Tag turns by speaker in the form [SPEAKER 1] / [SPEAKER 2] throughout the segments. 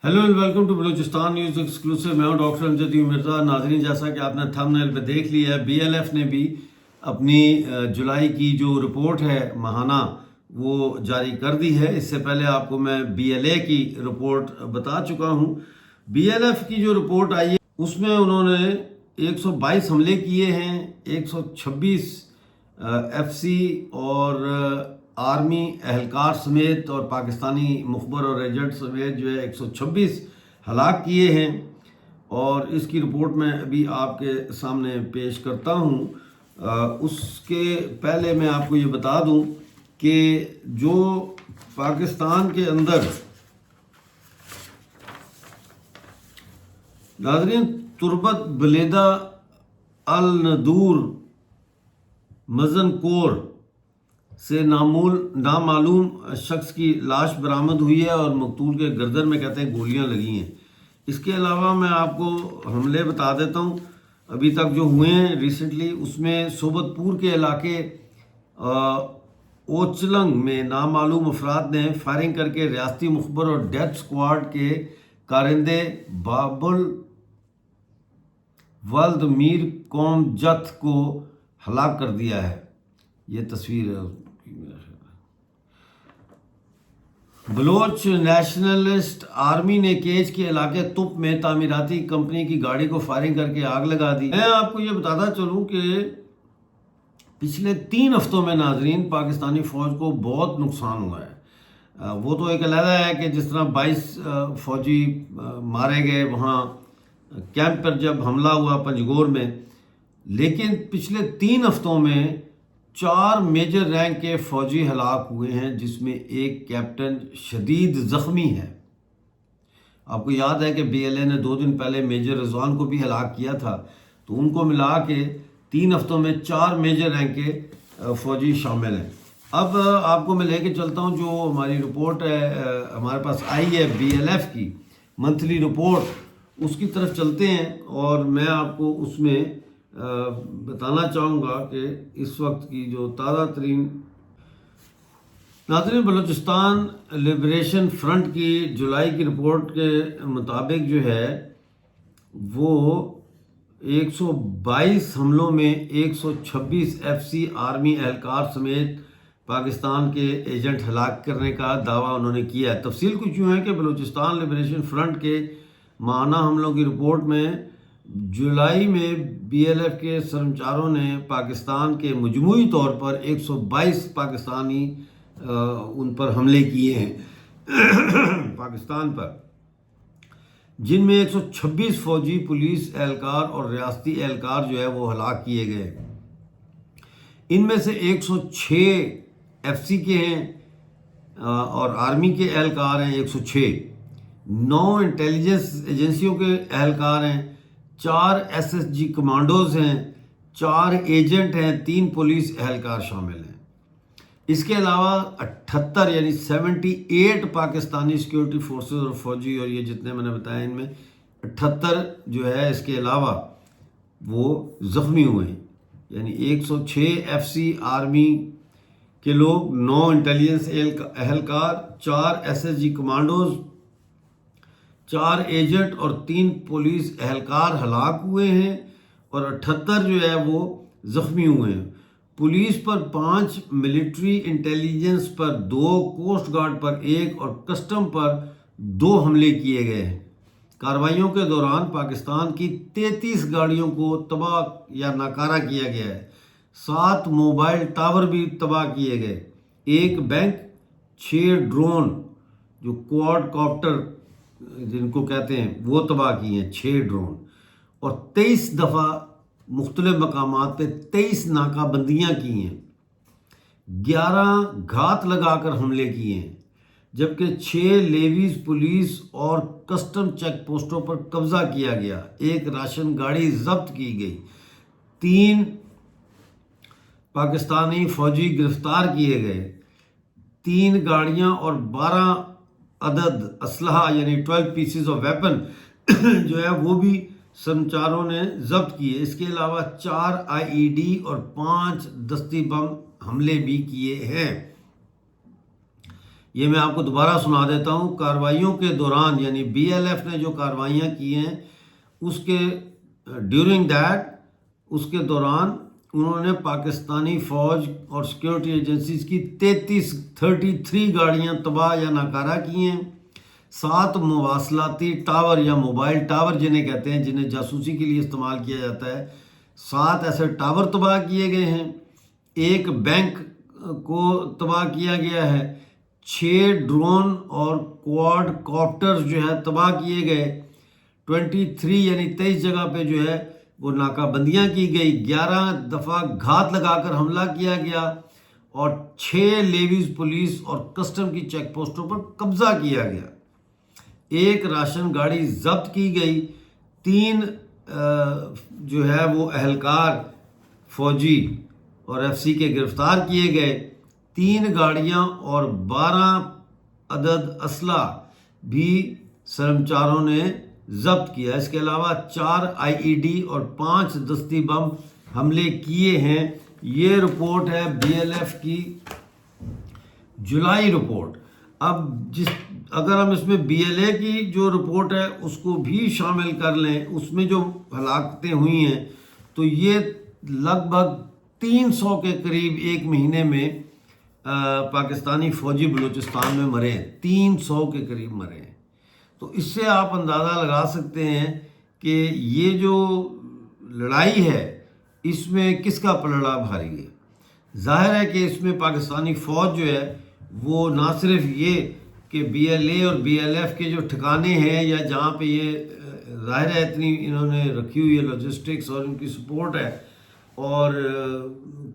[SPEAKER 1] Hello and welcome to Balochistan news exclusive. मैं हूं doctor Amjad Mirza. नाज़रीन, जैसा कि आपने थंबनेल पे देख लिया है, बीएलएफ ने भी अपनी जुलाई की जो रिपोर्ट है माहाना वो जारी कर दी है। इससे पहले आपको मैं बीएलए की रिपोर्ट बता चुका हूं। बीएलएफ की जो रिपोर्ट आई है उसमें उन्होंने 122 हमले किए हैं, 126 एफसी और आर्मी एहलकार समेत और पाकिस्तानी मुखबर और एजेंट समेत जो है 126 हलाक किए हैं। और इसकी रिपोर्ट मैं अभी आपके सामने पेश करता हूँ। उसके पहले मैं आपको ये बता दूँ कि जो पाकिस्तान के अंदर नाज़रीन तुर्बत बलेदा अल नदूर मजन कोर से नामालूम शख्स की लाश बरामद हुई है और मकतूल के गर्दन में कहते हैं गोलियां लगी हैं। इसके अलावा मैं आपको हमले बता देता हूं अभी तक जो हुए हैं रिसेंटली। उसमें सोबतपुर के इलाके ओचलंग में नामालूम अफराद ने फायरिंग करके रियासती मुखबर और डेथ स्क्वाड के कारिंदे बाबुल वल्द मीर कौम जथ को हलाक कर दिया है। ये तस्वीर है। बलोच नेशनलिस्ट आर्मी ने केज के इलाके तुप में तामीराती कंपनी की गाड़ी को फायरिंग करके आग लगा दी। मैं आपको ये बताता चलूं कि पिछले 3 हफ्तों में नाजरीन पाकिस्तानी फौज को बहुत नुकसान हुआ है। वो तो एक अलहदा है कि जिस तरह 22 फौजी मारे गए वहाँ कैंप पर जब हमला हुआ पंजगोर में, लेकिन पिछले 3 हफ्तों में 4 मेजर रैंक के फौजी हलाक हुए हैं, जिसमें एक कैप्टन शदीद ज़ख्मी है। आपको याद है कि बीएलए ने 2 दिन पहले मेजर रिजवान को भी हलाक किया था। तो उनको मिला के 3 हफ्तों में 4 मेजर रैंक के फौजी शामिल हैं। अब आपको मैं लेके चलता हूं जो हमारी रिपोर्ट है हमारे पास आई है बीएलएफ की मंथली रिपोर्ट, उसकी तरफ चलते हैं। और मैं आपको उसमें बताना चाहूँगा कि इस वक्त की जो ताज़ा तरीन नाज़रीन बलूचिस्तान लिबरेशन फ्रंट की जुलाई की रिपोर्ट के मुताबिक जो है वो 122 हमलों में 126 एफसी आर्मी एहलकार समेत पाकिस्तान के एजेंट हलाक करने का दावा उन्होंने किया है। तफसील कुछ यूँ है कि बलूचिस्तान लिबरेशन फ्रंट के माहाना हमलों की रिपोर्ट में जुलाई में बीएलएफ के कर्मचारियों ने पाकिस्तान के मजमूई तौर पर 122 पाकिस्तानी उन पर हमले किए हैं पाकिस्तान पर, जिनमें 126 फौजी, पुलिस एहलकार और रियासती एहलकार जो है वो हलाक किए गए। इनमें से 106 एफसी के हैं और आर्मी के एहलकार हैं 106, 9 इंटेलिजेंस एजेंसियों के एहलकार हैं, 4 एसएसजी कमांडोज हैं, 4 एजेंट हैं, 3 पुलिस एहलकार शामिल हैं। इसके अलावा 78 यानी 78 पाकिस्तानी सिक्योरिटी फोर्सेस और फौजी, और ये जितने मैंने बताया इनमें 78 जो है इसके अलावा वो ज़ख्मी हुए हैं। यानी 106 एफसी आर्मी के लोग, 9 इंटेलिजेंस एहलकार, 4 एसएसजी कमांडोज, 4 एजेंट और 3 पुलिस एहलकार हलाक हुए हैं और 78 जो है वो ज़ख्मी हुए हैं। पुलिस पर 5, मिलिट्री इंटेलिजेंस पर 2, कोस्ट गार्ड पर 1 और कस्टम पर 2 हमले किए गए हैं। कार्रवाइयों के दौरान पाकिस्तान की 33 गाड़ियों को तबाह या नाकारा किया गया है। 7 मोबाइल टावर भी तबाह किए गए, 1 बैंक, 6 ड्रोन जो क्वाड कॉप्टर जिनको कहते हैं वो तबाह किए हैं, 6 ड्रोन, और 23 दफ़ा मुख्तलिफ मकामात पे 23 नाकाबंदियाँ की हैं, 11 घात लगाकर हमले किए हैं, जबकि 6 लेवीज, पुलिस और कस्टम चेक पोस्टों पर कब्जा किया गया, 1 राशन गाड़ी जब्त की गई, 3 पाकिस्तानी फौजी गिरफ्तार किए गए, 3 गाड़ियाँ और 12 अदद असलहा यानी 12 पीसेस ऑफ वेपन जो है वो भी कर्मचारियों ने जब्त किए। इसके अलावा 4 आईईडी और 5 दस्ती बम हमले भी किए हैं। یہ میں آپ کو دوبارہ سنا دیتا ہوں. کارروائیوں کے دوران یعنی BLF نے جو کارروائیاں کی ہیں اس کے ڈیورنگ دیٹ اس کے دوران انہوں نے پاکستانی فوج اور سیکیورٹی ایجنسیز کی 33 گاڑیاں تباہ یا ناکارہ کی ہیں. 7 مواصلاتی ٹاور یا موبائل ٹاور جنہیں کہتے ہیں، جنہیں جاسوسی کے لیے استعمال کیا جاتا ہے، 7 ایسے ٹاور تباہ کیے گئے ہیں. 1 بینک کو تباہ کیا گیا ہے. 6 ڈرون اور کوڈ کاپٹر جو ہے تباہ کیے گئے. 23 یعنی 23 جگہ پہ جو ہے وہ ناکہ بندیاں کی گئی. 11 دفعہ گھات لگا کر حملہ کیا گیا اور 6 لیویز پولیس اور کسٹم کی چیک پوسٹوں پر قبضہ کیا گیا. 1 راشن گاڑی ضبط کی گئی. 3 جو ہے وہ اہلکار فوجی اور FCC کے گرفتار کیے گئے. 3 گاڑیاں اور 12 عدد اسلحہ بھی سرمچاروں نے ضبط کیا. اس کے علاوہ 4 IED اور 5 دستی بم حملے کیے ہیں. یہ رپورٹ ہے BLF کی جولائی رپورٹ. اب اگر ہم اس میں BLA کی جو رپورٹ ہے اس کو بھی شامل کر لیں، اس میں جو ہلاکتیں ہوئی ہیں تو یہ لگ بھگ 300 کے قریب ایک مہینے میں پاکستانی فوجی بلوچستان میں مرے ہیں. 300 کے قریب مرے ہیں. تو اس سے آپ اندازہ لگا سکتے ہیں کہ یہ جو لڑائی ہے اس میں کس کا پلڑا بھاری ہے. ظاہر ہے کہ اس میں پاکستانی فوج جو ہے وہ نہ صرف یہ کہ BLA اور BLF کے جو ٹھکانے ہیں یا جہاں پہ یہ ظاہر ہے اتنی انہوں نے رکھی ہوئی ہے لاجسٹکس اور ان کی سپورٹ ہے، اور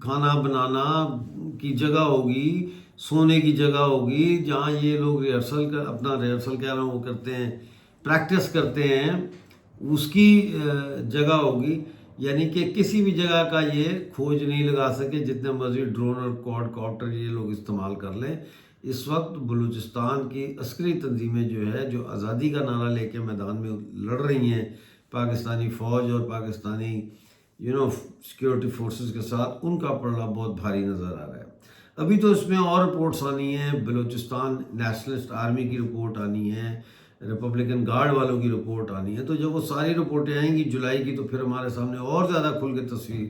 [SPEAKER 1] کھانا بنانا کی جگہ ہوگی، سونے کی جگہ ہوگی، جہاں یہ لوگ اپنا ریہرسل کہہ رہا ہوں وہ کرتے ہیں، پریکٹس کرتے ہیں، اس کی جگہ ہوگی. یعنی کہ کسی بھی جگہ کا یہ کھوج نہیں لگا سکے جتنے مرضی ڈرون اور کوڈ کاپٹر یہ لوگ استعمال کر لیں. اس وقت بلوچستان کی عسکری تنظیمیں جو ہے جو آزادی کا نعرہ لے کے میدان میں لڑ رہی ہیں پاکستانی فوج اور پاکستانی سیکیورٹی فورسز کے ساتھ، ان کا پلڑا بہت بھاری نظر آ رہا ہے. ابھی تو اس میں اور رپورٹس آنی ہیں. بلوچستان نیشنلسٹ آرمی کی رپورٹ آنی ہے، ریپبلکن گارڈ والوں کی رپورٹ آنی ہے. تو جب وہ ساری رپورٹیں آئیں گی جولائی کی تو پھر ہمارے سامنے اور زیادہ کھل کے تصویر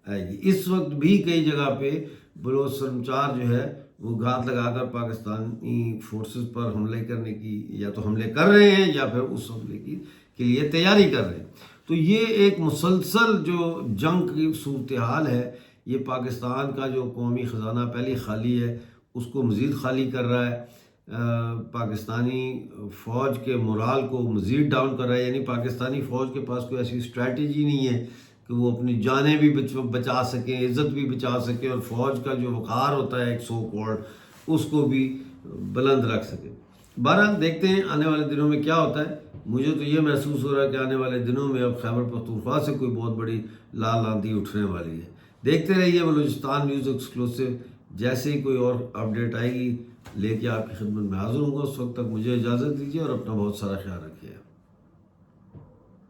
[SPEAKER 1] آئے گی. اس وقت بھی کئی جگہ پہ بلوچ سرمچار جو ہے وہ گھات لگا کر پاکستانی فورسز پر حملے کرنے کی یا تو حملے کر رہے ہیں یا پھر اس حملے کے لیے تیاری کر رہے ہیں. تو یہ ایک مسلسل جو جنگ کی صورتحال ہے، یہ پاکستان کا جو قومی خزانہ پہلی خالی ہے اس کو مزید خالی کر رہا ہے. پاکستانی فوج کے مورال کو مزید ڈاؤن کر رہا ہے. یعنی پاکستانی فوج کے پاس کوئی ایسی اسٹریٹجی نہیں ہے کہ وہ اپنی جانیں بھی بچا سکیں، عزت بھی بچا سکیں، اور فوج کا جو وقار ہوتا ہے ایک سو کورڈ اس کو بھی بلند رکھ سکے. بہرحال دیکھتے ہیں آنے والے دنوں میں کیا ہوتا ہے. مجھے تو یہ محسوس ہو رہا ہے کہ آنے والے دنوں میں اب خیبر پختونخوا سے کوئی بہت بڑی لال آندھی اٹھنے والی ہے. دیکھتے رہیے بلوچستان نیوز ایکسکلوسیو. جیسے ہی کوئی اور اپڈیٹ آئے گی لے کے آپ کی خدمت میں حاضر ہوں گا. اس وقت تک مجھے اجازت دیجیے اور اپنا بہت سارا خیال رکھیے.